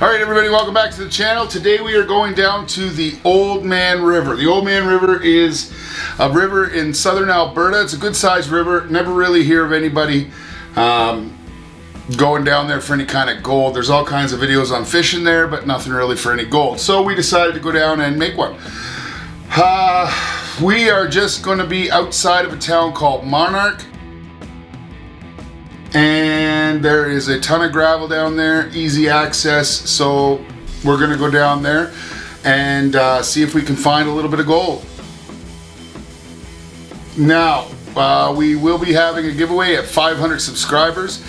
Alright everybody, welcome back to the channel. Today we are going down to the Old Man River. The Old Man River is a river in southern Alberta. It's a good sized river. Never really hear of anybody going down there for any kind of gold. There's all kinds of videos on fishing there, but nothing really for any gold. So we decided to go down and make one. We are just going to be outside of a town called Monarch. And there is a ton of gravel down there, easy access, so we're going to go down there and see if we can find a little bit of gold. Now, we will be having a giveaway at 500 subscribers,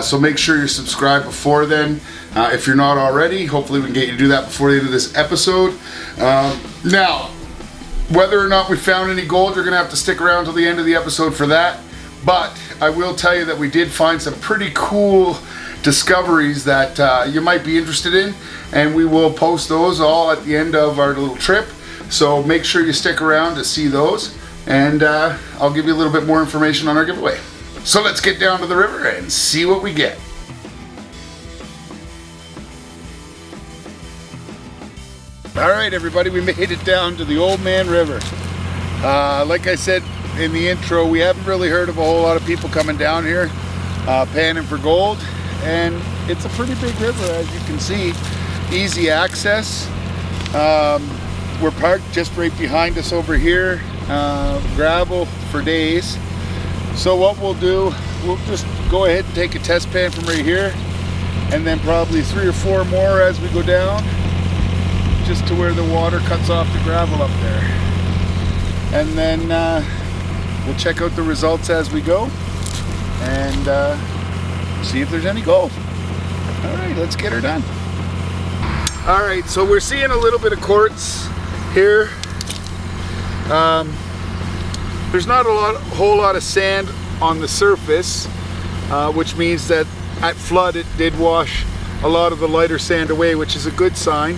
so make sure you're subscribed before then. If you're not already, hopefully we can get you to do that before the end of this episode. Now, whether or not we found any gold, you're going to have to stick around till the end of the episode for that. But I will tell you that we did find some pretty cool discoveries that you might be interested in, and we will post those all at the end of our little trip. So make sure you stick around to see those, and I'll give you a little bit more information on our giveaway. So let's get down to the river and see what we get. Alright everybody, we made it down to the Old Man River. Like I said in the intro, we haven't really heard of a whole lot of people coming down here panning for gold, and it's a pretty big river, as you can see. Easy access. We're parked just right behind us over here. Gravel for days. So what we'll do, we'll just go ahead and take a test pan from right here, and then probably 3 or 4 more as we go down, just to where the water cuts off the gravel up there. And then we'll check out the results as we go and see if there's any gold. Alright, let's get her done. Alright, so we're seeing a little bit of quartz here. There's not a whole lot of sand on the surface, which means that at flood it did wash a lot of the lighter sand away, which is a good sign.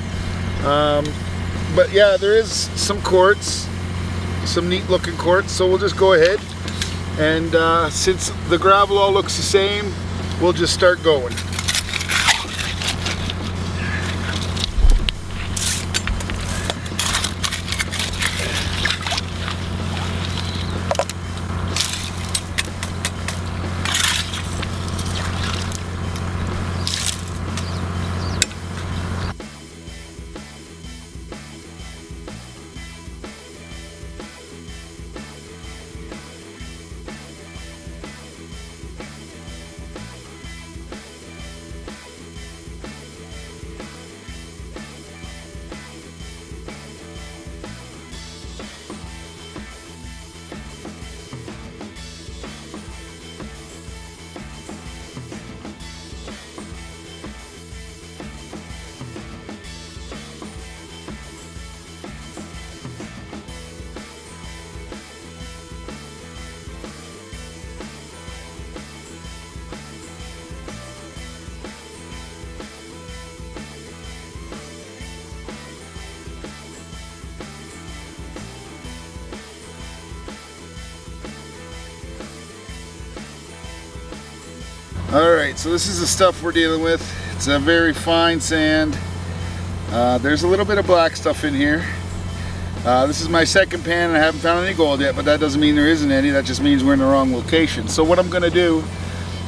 But yeah, there is some quartz. Some neat looking quartz, so we'll just go ahead and since the gravel all looks the same, we'll just start going. Alright, so this is the stuff we're dealing with. It's a very fine sand. There's a little bit of black stuff in here. This is my second pan and I haven't found any gold yet, but that doesn't mean there isn't any. That just means we're in the wrong location. So what I'm going to do,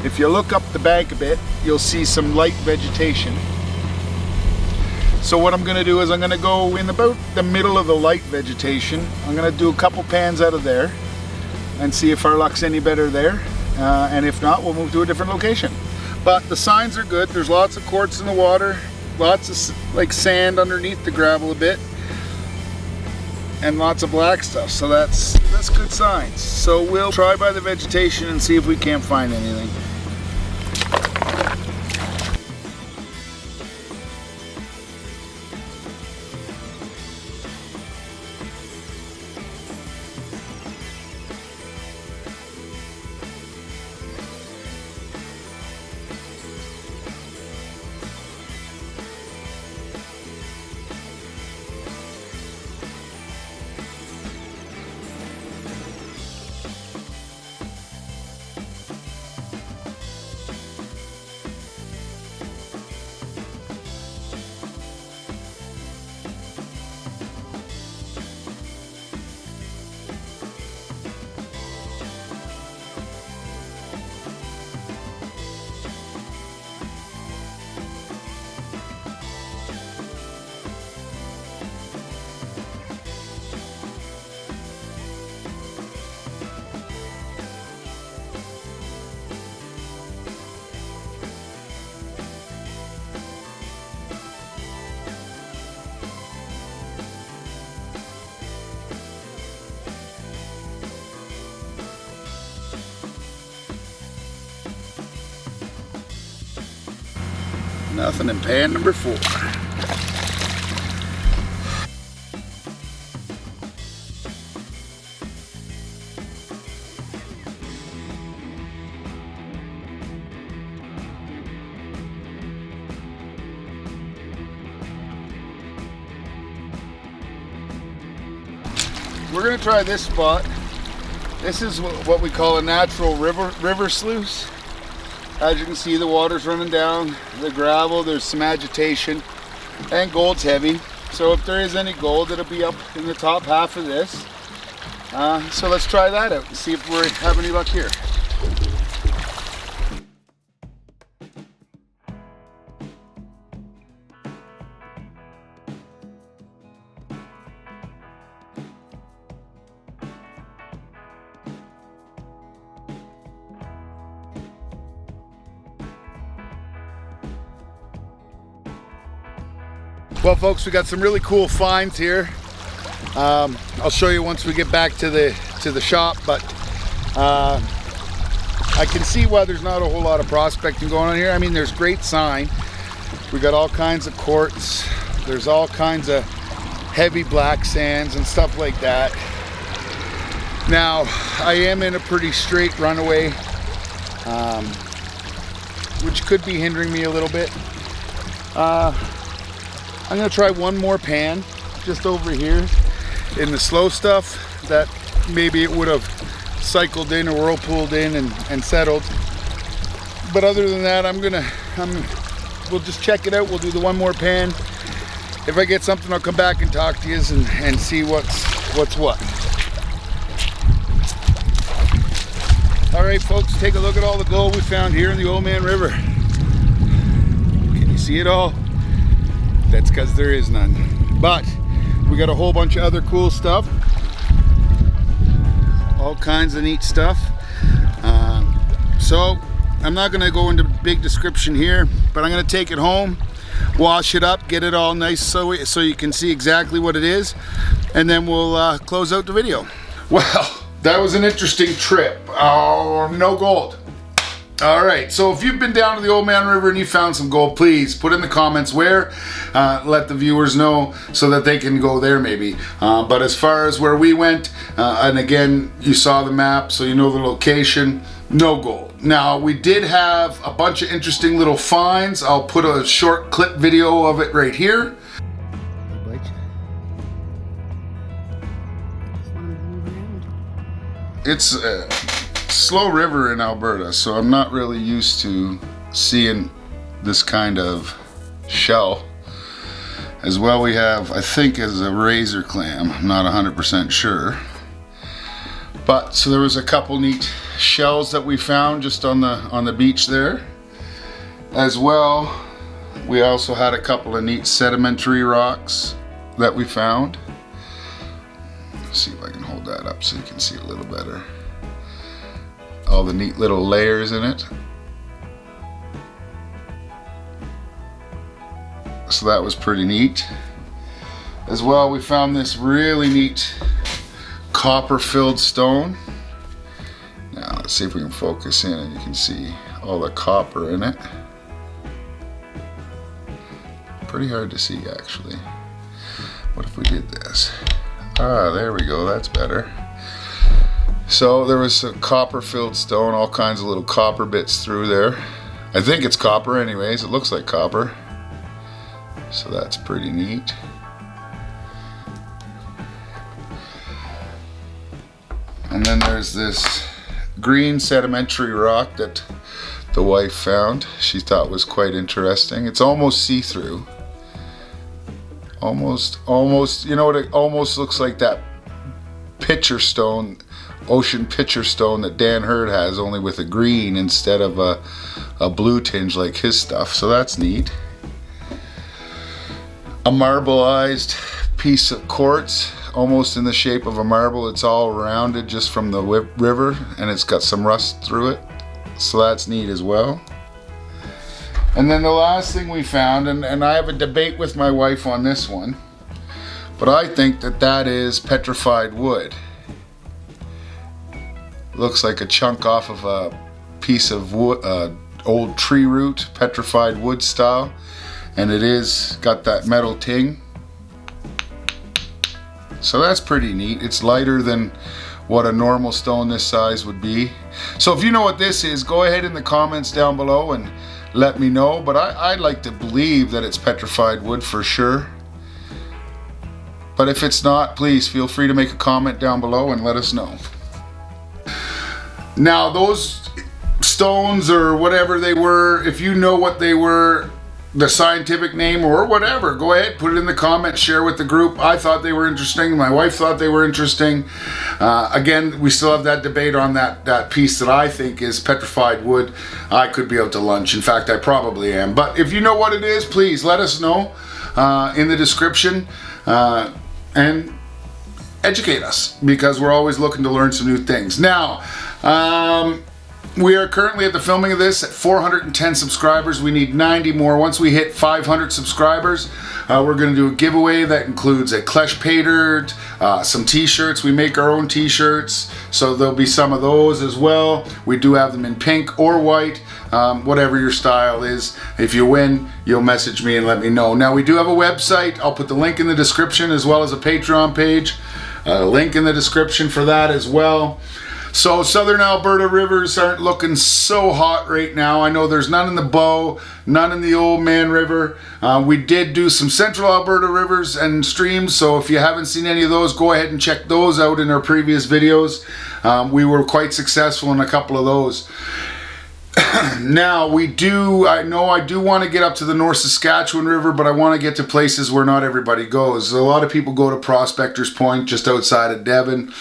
if you look up the bank a bit, you'll see some light vegetation. So what I'm going to do is I'm going to go in about the middle of the light vegetation. I'm going to do a couple pans out of there and see if our luck's any better there. And if not, we'll move to a different location. But the signs are good. There's lots of quartz in the water, lots of like sand underneath the gravel a bit, and lots of black stuff. So that's good signs. So we'll try by the vegetation and see if we can't find anything. Nothing in pan number 4. We're gonna try this spot. This is what we call a natural river sluice. As you can see, the water's running down, the gravel, there's some agitation, and gold's heavy. So if there is any gold, it'll be up in the top half of this. So let's try that out and see if we have any luck here. Well, folks, we got some really cool finds here. I'll show you once we get back to the shop, but I can see why there's not a whole lot of prospecting going on here. I mean, there's great sign. We got all kinds of quartz. There's all kinds of heavy black sands and stuff like that. Now, I am in a pretty straight runaway, which could be hindering me a little bit. I'm gonna try one more pan just over here in the slow stuff that maybe it would have cycled in or whirlpooled in and settled. But other than that, we'll just check it out. We'll do the one more pan. If I get something, I'll come back and talk to you and see what's what. All right, folks, take a look at all the gold we found here in the Old Man River. Can you see it all? That's because there is none. But we got a whole bunch of other cool stuff. All kinds of neat stuff. So I'm not going to go into big description here, but I'm going to take it home, wash it up, get it all nice so you can see exactly what it is, and then we'll close out the video. Well, that was an interesting trip. Oh, no gold. All right, so if you've been down to the Old Man River and you found some gold, please put in the comments where. Let the viewers know so that they can go there maybe. But as far as where we went, and again, you saw the map, so you know the location, no gold. Now, we did have a bunch of interesting little finds. I'll put a short clip video of it right here. It's a slow river in Alberta, so I'm not really used to seeing this kind of shell. As well, we have, I think, is a razor clam. I'm not 100% sure. But so there was a couple neat shells that we found just on the beach there. As well, we also had a couple of neat sedimentary rocks that we found. Let's see if I can hold that up so you can see a little better. All the neat little layers in it. So that was pretty neat. As well, we found this really neat copper filled stone. Now let's see if we can focus in and you can see all the copper in it. Pretty hard to see actually. What if we did this? Ah, there we go, that's better. So there was a copper filled stone, all kinds of little copper bits through there. I think it's copper anyways, it looks like copper. So that's pretty neat. And then there's this green sedimentary rock that the wife found. She thought was quite interesting. It's almost see-through. Almost, you know what, it almost looks like that pitcher stone, ocean pitcher stone that Dan Hurd has, only with a green instead of a blue tinge like his stuff. So that's neat. A marbleized piece of quartz, almost in the shape of a marble. It's all rounded just from the river, and it's got some rust through it. So that's neat as well. And then the last thing we found, and I have a debate with my wife on this one, but I think that is petrified wood. Looks like a chunk off of a piece of wood, old tree root, petrified wood style, and it is got that metal ting. So that's pretty neat. It's lighter than what a normal stone this size would be. So if you know what this is, go ahead in the comments down below and let me know. But I'd like to believe that it's petrified wood for sure. But if it's not, please feel free to make a comment down below and let us know. Now those stones or whatever they were, if you know what they were, the scientific name or whatever, go ahead, put it in the comments, share with the group. I thought they were interesting. My wife thought they were interesting. Again, we still have that debate on that piece that I think is petrified wood. I could be out to lunch. In fact, I probably am. But if you know what it is, please let us know in the description and educate us, because we're always looking to learn some new things. Now, we are currently at the filming of this at 410 subscribers. We need 90 more. Once we hit 500 subscribers, we're going to do a giveaway that includes a Klesch pay dirt, some t-shirts. We make our own t-shirts, so there'll be some of those as well. We do have them in pink or white, whatever your style is. If you win, you'll message me and let me know. Now, we do have a website. I'll put the link in the description, as well as a Patreon page. Link in the description for that as well. So southern Alberta rivers aren't looking so hot right now. I know there's none in the Bow, none in the Old Man River. We did do some central Alberta rivers and streams, so if you haven't seen any of those, go ahead and check those out in our previous videos. We were quite successful in a couple of those. Now, I do want to get up to the North Saskatchewan River, but I want to get to places where not everybody goes. A lot of people go to Prospector's Point, just outside of Devon.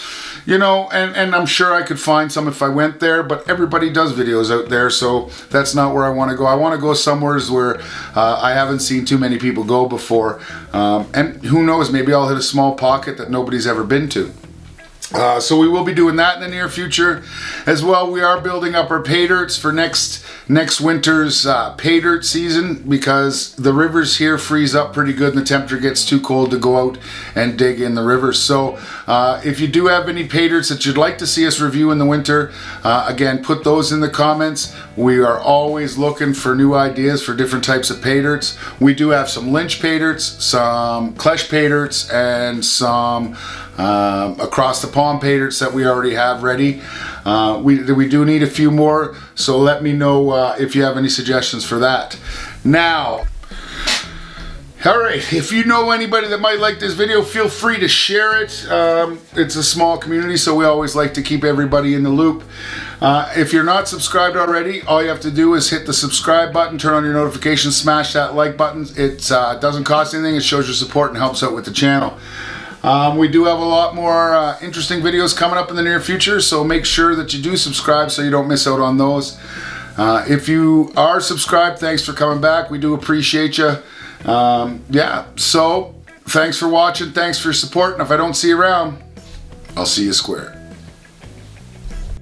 You know, and I'm sure I could find some if I went there, but everybody does videos out there, so that's not where I want to go. I want to go somewhere where I haven't seen too many people go before. And who knows, maybe I'll hit a small pocket that nobody's ever been to. So we will be doing that in the near future as well. We are building up our pay dirts for next winter's pay dirt season, because the rivers here freeze up pretty good and the temperature gets too cold to go out and dig in the rivers. So if you do have any pay dirts that you'd like to see us review in the winter, again, put those in the comments. We are always looking for new ideas for different types of pay dirts. We do have some Lynch pay dirts, some Klesch pay dirts, and some across the pond pay dirts that we already have ready. We do need a few more, so let me know if you have any suggestions for that. Now, alright, if you know anybody that might like this video, feel free to share it. It's a small community, so we always like to keep everybody in the loop. If you're not subscribed already, all you have to do is hit the subscribe button, turn on your notifications, smash that like button. It doesn't cost anything, it shows your support and helps out with the channel. We do have a lot more interesting videos coming up in the near future, so make sure that you do subscribe so you don't miss out on those. If you are subscribed, thanks for coming back. We do appreciate you. Yeah, so thanks for watching, thanks for your support, and if I don't see you around, I'll see you square.